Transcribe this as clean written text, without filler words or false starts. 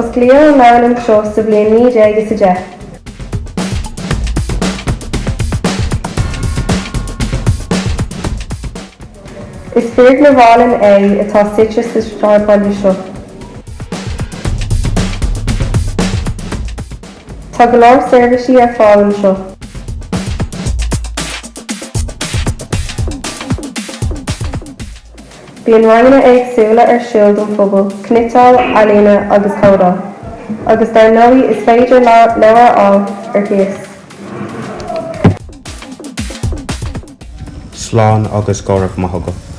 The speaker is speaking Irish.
Os glíor an leabharlann seo sa bhliain 1910. Is fearg na bhálinn atá suite sa strábhaile seo. Tá go leor seirbhísí ar fáil anseo. Bhíonn ranganna éagsúla ar siúl don phobal, cnoitéil, ealaíne agus comhdháil, agus dar nóí is féidir leabhar ar thíos. Slán agus gabhraidh maith agat.